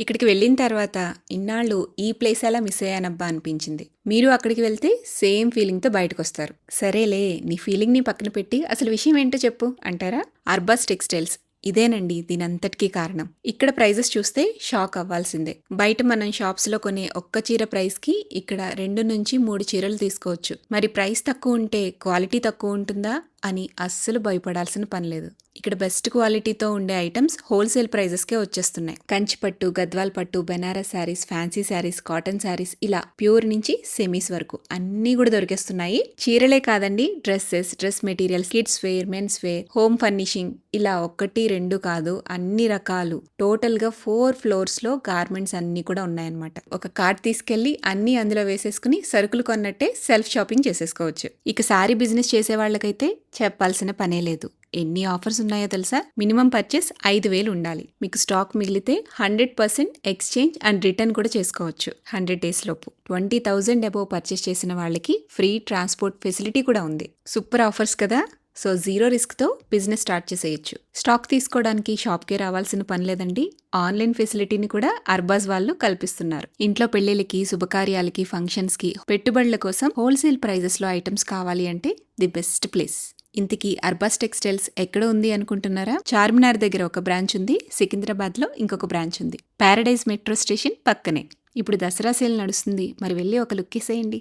ఇక్కడికి వెళ్ళిన తర్వాత ఇన్నాళ్ళు ఈ ప్లేస్ ఎలా మిస్ అయ్యానబ్బా అనిపించింది. మీరు అక్కడికి వెళ్తే సేమ్ ఫీలింగ్తో బయటకొస్తారు. సరేలే నీ ఫీలింగ్ని పక్కన పెట్టి అసలు విషయం ఏంటో చెప్పు అంటారా? అర్బాస్ టెక్స్టైల్స్ ఇదేనండి దీనంతటికీ కారణం. ఇక్కడ ప్రైజెస్ చూస్తే షాక్ అవ్వాల్సిందే. బయట మనం షాప్స్లో కొనే ఒక్క చీర ప్రైస్కి ఇక్కడ 2 నుంచి 3 చీరలు తీసుకోవచ్చు. మరి ప్రైస్ తక్కువ ఉంటే క్వాలిటీ తక్కువ ఉంటుందా అని అస్సలు భయపడాల్సిన పని లేదు. ఇక్కడ బెస్ట్ క్వాలిటీతో ఉండే ఐటమ్స్ హోల్సేల్ ప్రైజెస్కే వచ్చేస్తున్నాయి. కంచిపట్టు, గద్వాల్ పట్టు, బెనారస్ శారీస్, ఫ్యాన్సీ శారీస్, కాటన్ శారీస్ ఇలా ప్యూర్ నుంచి సెమీస్ వరకు అన్నీ కూడా దొరికేస్తున్నాయి. చీరలే కాదండి, dresses, dress materials, kids wear, men's wear, home furnishing ఇలా 1, 2 కాదు అన్ని రకాలు. టోటల్ గా 4 ఫ్లోర్స్ లో గార్మెంట్స్ అన్ని కూడా ఉన్నాయన్నమాట. ఒక కార్ట్ తీసుకెళ్లి అన్ని అందులో వేసేసుకుని సరుకులు కొన్నట్టే సెల్ఫ్ షాపింగ్ చేసేసుకోవచ్చు. ఇక శారీ బిజినెస్ చేసే వాళ్ళకైతే చెప్పాల్సిన పనే లేదు. ఎన్ని ఆఫర్స్ ఉన్నాయో తెలుసా? మినిమం పర్చేస్ 5,000 ఉండాలి. మీకు స్టాక్ మిగిలితే 100% ఎక్స్చేంజ్ అండ్ రిటర్న్ కూడా చేసుకోవచ్చు 100 days లోపు. 20,000 అబోవ్ పర్చేస్ చేసిన వాళ్ళకి ఫ్రీ ట్రాన్స్పోర్ట్ ఫెసిలిటీ కూడా ఉంది. సూపర్ ఆఫర్స్ కదా. సో 0 రిస్క్తో బిజినెస్ స్టార్ట్ చేసేయచ్చు. స్టాక్ తీసుకోవడానికి షాప్కే రావాల్సిన పని లేదండి. ఆన్లైన్ ఫెసిలిటీని కూడా అర్బాజ్ వాళ్ళు కల్పిస్తున్నారు. ఇంట్లో పెళ్లిళ్ళకి, శుభకార్యాలకి, ఫంక్షన్స్కి, పెట్టుబడుల కోసం హోల్సేల్ ప్రైజెస్లో ఐటమ్స్ కావాలి అంటే ది బెస్ట్ ప్లేస్. ఇంతకీ అర్బాస్ టెక్స్టైల్స్ ఎక్కడ ఉంది అనుకుంటున్నారా? చార్మినార్ దగ్గర ఒక బ్రాంచ్ ఉంది, సికింద్రాబాద్లో ఇంకొక బ్రాంచ్ ఉంది, పారడైజ్ మెట్రో స్టేషన్ పక్కనే. ఇప్పుడు దసరా సేల్ నడుస్తుంది, మరి వెళ్ళి ఒక లుక్ వేసేయండి.